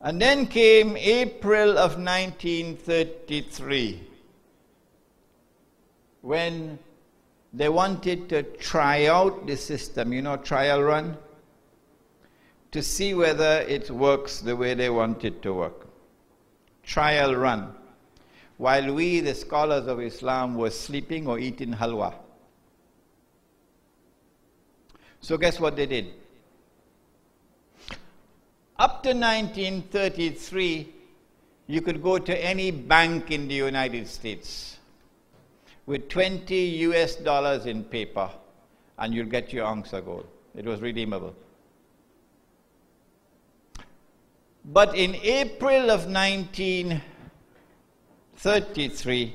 And then came April of 1933, when they wanted to try out the system, you know, trial run, to see whether it works the way they want it to work. Trial run. While we, the scholars of Islam, were sleeping or eating halwa. So guess what they did? Up to 1933, you could go to any bank in the United States with $20 US in paper, and you'll get your ounce of gold. It was redeemable. But in April of 1933,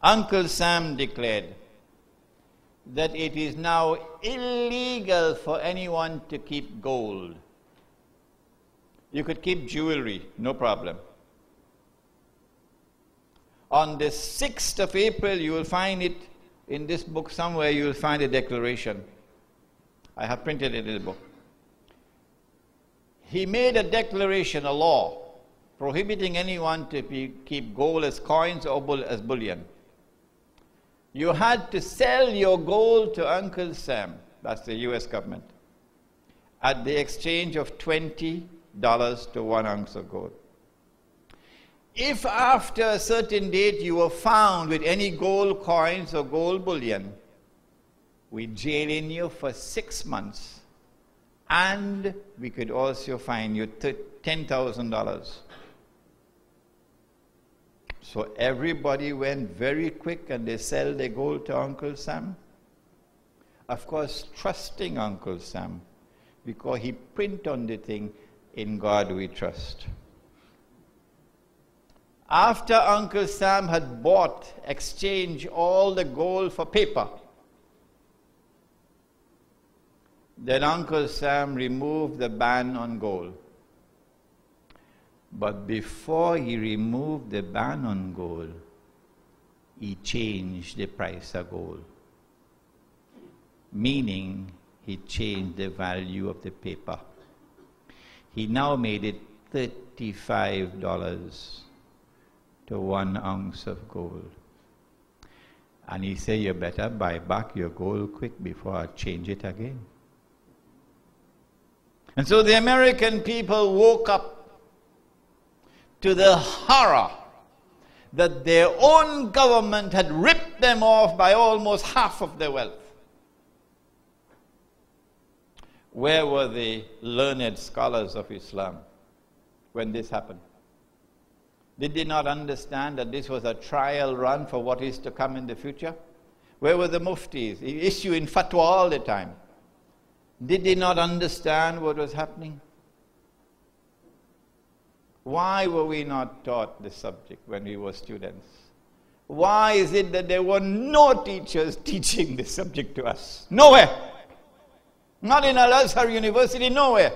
Uncle Sam declared that it is now illegal for anyone to keep gold. You could keep jewelry, no problem. On the 6th of April, you will find it in this book somewhere, you will find a declaration. I have printed it in the book. He made a declaration, a law, prohibiting anyone to keep gold as coins or as bullion. You had to sell your gold to Uncle Sam, that's the US government, at the exchange of $20 to 1 ounce of gold. If after a certain date you were found with any gold coins or gold bullion, we jailing you for 6 months, and we could also fine you $10,000. So everybody went very quick and they sell their gold to Uncle Sam. Of course, trusting Uncle Sam, because he print on the thing, "In God we trust." After Uncle Sam had exchanged all the gold for paper, then Uncle Sam removed the ban on gold. But before he removed the ban on gold, he changed the price of gold. Meaning, he changed the value of the paper. He now made it $35 to 1 ounce of gold. And he said, you better buy back your gold quick before I change it again. And so the American people woke up to the horror that their own government had ripped them off by almost half of their wealth. Where were the learned scholars of Islam when this happened? Did they not understand that this was a trial run for what is to come in the future? Where were the muftis issuing fatwa all the time? Did they not understand what was happening? Why were we not taught this subject when we were students? Why is it that there were no teachers teaching this subject to us? Nowhere. Not in Al-Azhar University, nowhere.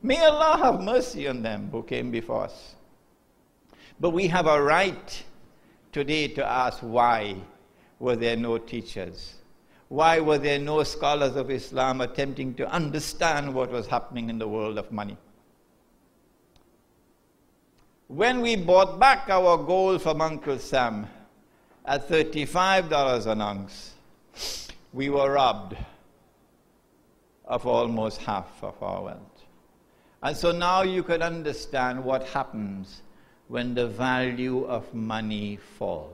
May Allah have mercy on them who came before us. But we have a right today to ask, why were there no teachers? Why were there no scholars of Islam attempting to understand what was happening in the world of money? When we bought back our gold from Uncle Sam at $35 an ounce, we were robbed of almost half of our wealth. And so now you can understand what happens when the value of money falls.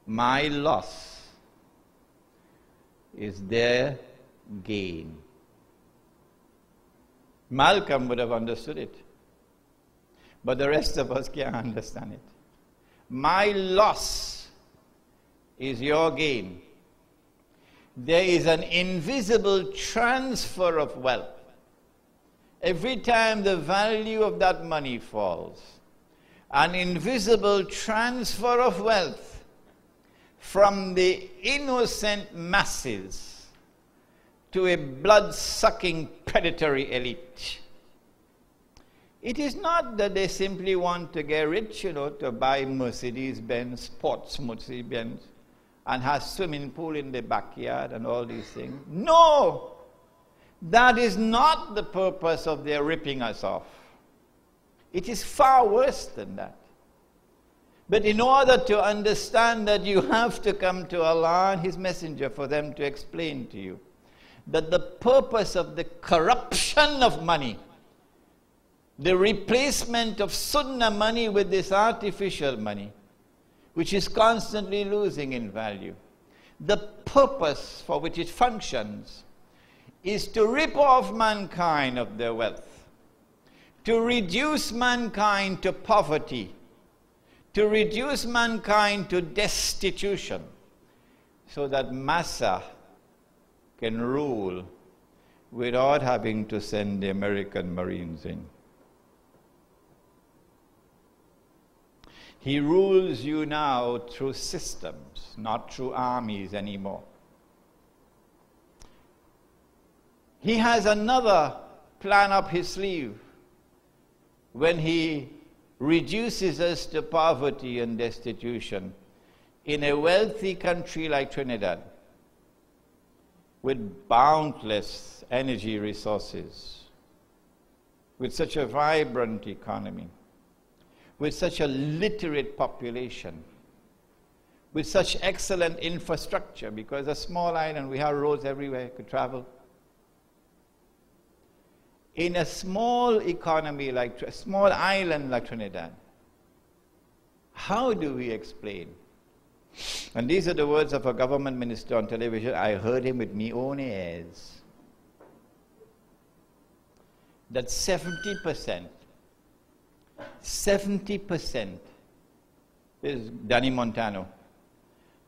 My loss is their gain. Malcolm would have understood it, but the rest of us can't understand it. My loss is your gain. There is an invisible transfer of wealth. Every time the value of that money falls, an invisible transfer of wealth from the innocent masses to a blood-sucking predatory elite. It is not that they simply want to get rich, to buy Mercedes-Benz, sports Mercedes-Benz, and have swimming pool in the backyard and all these things. No! That is not the purpose of their ripping us off. It is far worse than that. But in order to understand that, you have to come to Allah and His Messenger for them to explain to you that the purpose of the corruption of money, the replacement of sunnah money with this artificial money, which is constantly losing in value, the purpose for which it functions is to rip off mankind of their wealth, to reduce mankind to poverty, to reduce mankind to destitution, so that massa can rule without having to send the American Marines in. He rules you now through systems, not through armies anymore. He has another plan up his sleeve when he reduces us to poverty and destitution in a wealthy country like Trinidad, with boundless energy resources, with such a vibrant economy, with such a literate population, with such excellent infrastructure, because a small island, we have roads everywhere you could travel. In a small economy like a small island like Trinidad, how do we explain? And these are the words of a government minister on television. I heard him with my own ears. That 70%, this is Danny Montano,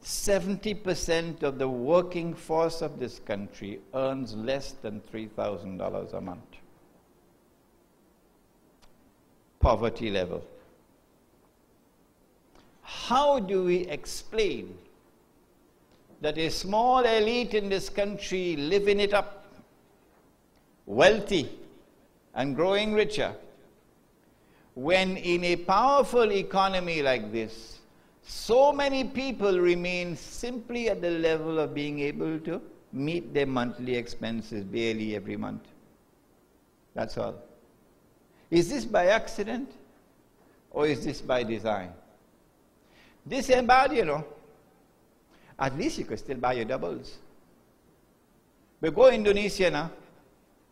70% of the working force of this country earns less than $3,000 a month. Poverty level. How do we explain that a small elite in this country living it up, wealthy and growing richer, when in a powerful economy like this, so many people remain simply at the level of being able to meet their monthly expenses barely every month? That's all. Is this by accident or is this by design? This ain't bad, you know. At least you could still buy your doubles. But go to Indonesia now,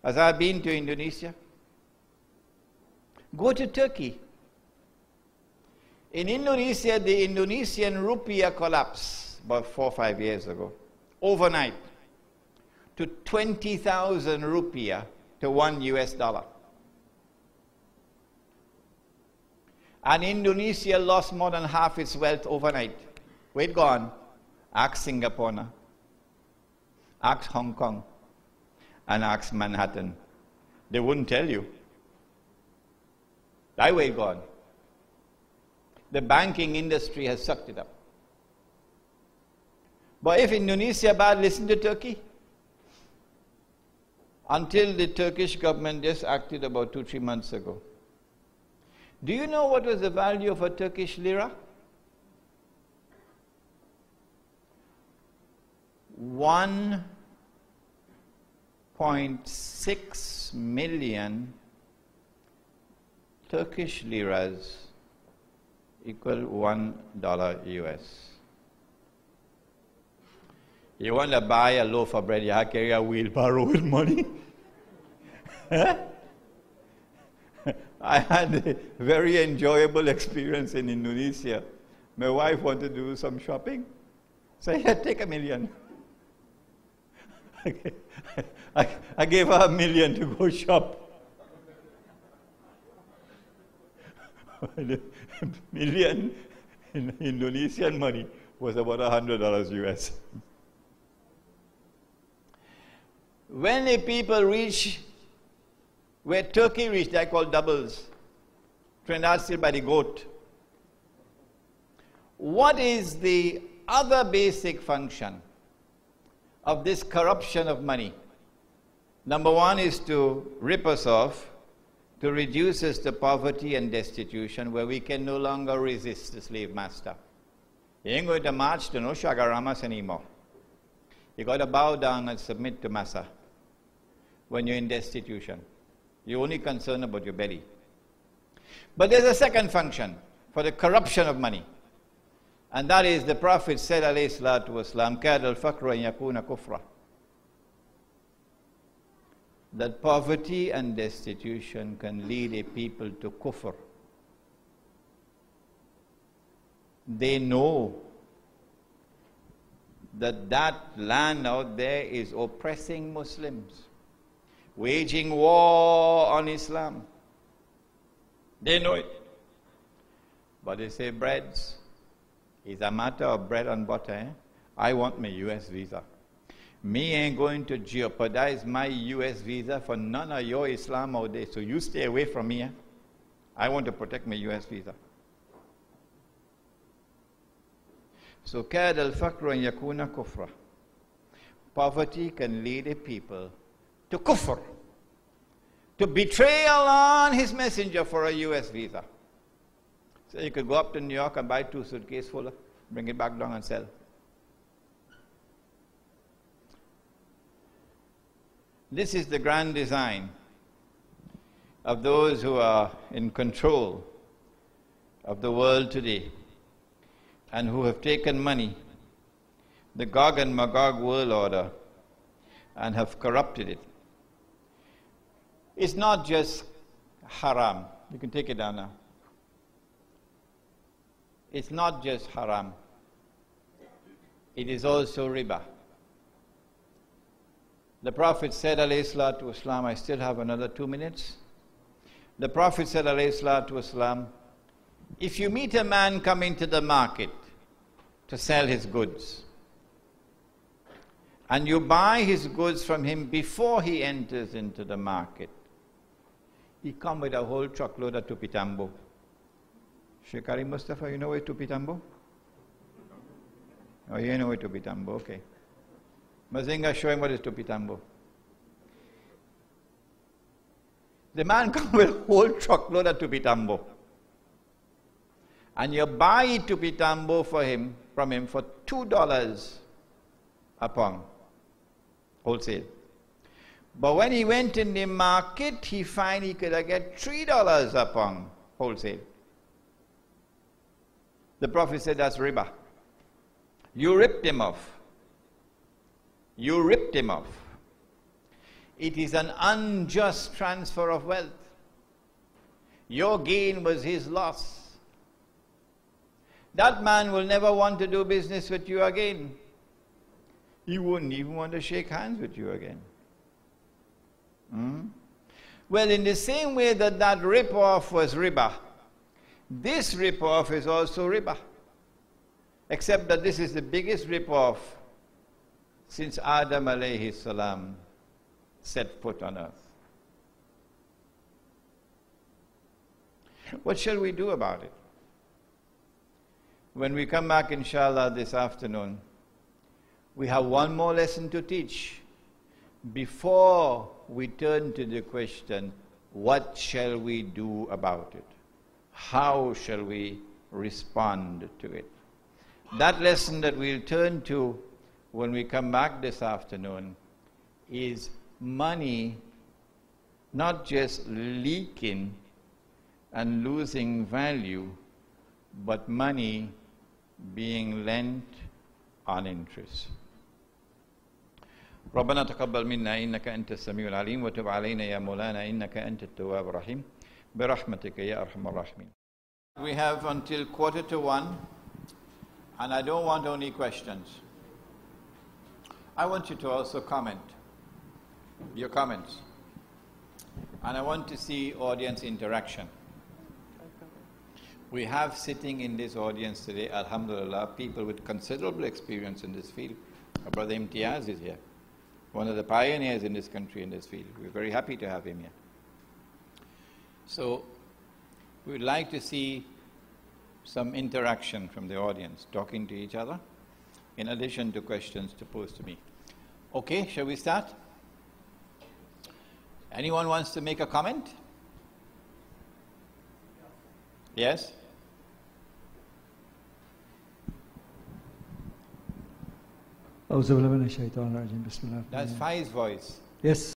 as I've been to Indonesia. Go to Turkey. In Indonesia, the Indonesian rupiah collapsed about 4 or 5 years ago, overnight, to 20,000 rupiah to $1 US. And Indonesia lost more than half its wealth overnight. Where it gone? Ask Singapore now. Ask Hong Kong. And ask Manhattan. They wouldn't tell you. That way it gone. The banking industry has sucked it up. But if Indonesia bad, listen to Turkey. Until the Turkish government just acted about 2 or 3 months ago. Do you know what was the value of a Turkish lira? 1.6 million Turkish liras equal $1 US. You want to buy a loaf of bread, you have to carry a wheelbarrow with money? I had a very enjoyable experience in Indonesia. My wife wanted to do some shopping. So I said, take $1 million. I gave her $1 million to go shop. $1 million in Indonesian money was about $100 US. When the people reach where Turkey reached, they call doubles. Trinidad still by the goat. What is the other basic function of this corruption of money? Number one is to rip us off, to reduce us to poverty and destitution, where we can no longer resist the slave master. You ain't going to march to no shagaramas anymore. You got to bow down and submit to massa. when you're in destitution. You're only concerned about your belly. But there's a second function for the corruption of money. And that is, the Prophet said, alayhi salatu wasalam, كَادَ الْفَقْرُ أَنْ يَكُونَ كُفْرًا, that poverty and destitution can lead a people to kufr. They know that that land out there is oppressing Muslims, waging war on Islam. They know it. But they say, breads is a matter of bread and butter. Eh? I want my US visa. Me ain't going to jeopardize my US visa for none of your Islam out there. So you stay away from me. Eh? I want to protect my US visa. So كَادَ الْفَقْرُ أَنْ يَكُونَ كُفْرًا. Poverty can lead a people to kufr, to betray Allah and His Messenger for a US visa. So you could go up to New York and buy 2 suitcases full, bring it back down and sell. This is the grand design of those who are in control of the world today and who have taken money, the Gog and Magog world order, and have corrupted it. It's not just haram. You can take it down now. It's not just haram. It is also riba. The Prophet said, alayhi salatu wasalam, I still have another 2 minutes. The Prophet said, alayhi salatu wasalam, if you meet a man coming to the market to sell his goods, and you buy his goods from him before he enters into the market, he come with a whole truckload of tupitambo. Sheikh Mustafa, you know what tupitambo? Oh, you know what tupitambo, okay. Mazinga, show him what is tupitambo. The man come with a whole truckload of tupitambo. And you buy tupitambo from him for $2 a pound, wholesale. But when he went in the market, he found he could get $3 a pound, wholesale. The Prophet said, that's riba. You ripped him off. You ripped him off. It is an unjust transfer of wealth. Your gain was his loss. That man will never want to do business with you again. He wouldn't even want to shake hands with you again. Well, in the same way that rip-off was riba, this rip-off is also riba. Except that this is the biggest rip-off since Adam alayhi salam set foot on earth. What shall we do about it? When we come back, inshallah, this afternoon, we have one more lesson to teach before we turn to the question, what shall we do about it? How shall we respond to it? That lesson that we'll turn to when we come back this afternoon is money not just leaking and losing value, but money being lent on interest. ربنا تقبل منا إنك أنت السميع العليم وتب علينا يا مولانا إنك أنت التواب الرحيم برحمتك يا أرحم الراحمين. We have until 1:45, and I don't want only questions. I want you to also comment, your comments. And I want to see audience interaction. We have sitting in this audience today, alhamdulillah, people with considerable experience in this field. Our brother Imtiaz is here, one of the pioneers in this country in this field. We're very happy to have him here. So we'd like to see some interaction from the audience, talking to each other, in addition to questions to pose to me. Okay, shall we start? Anyone wants to make a comment? Yes? That's Fai's voice. Yes.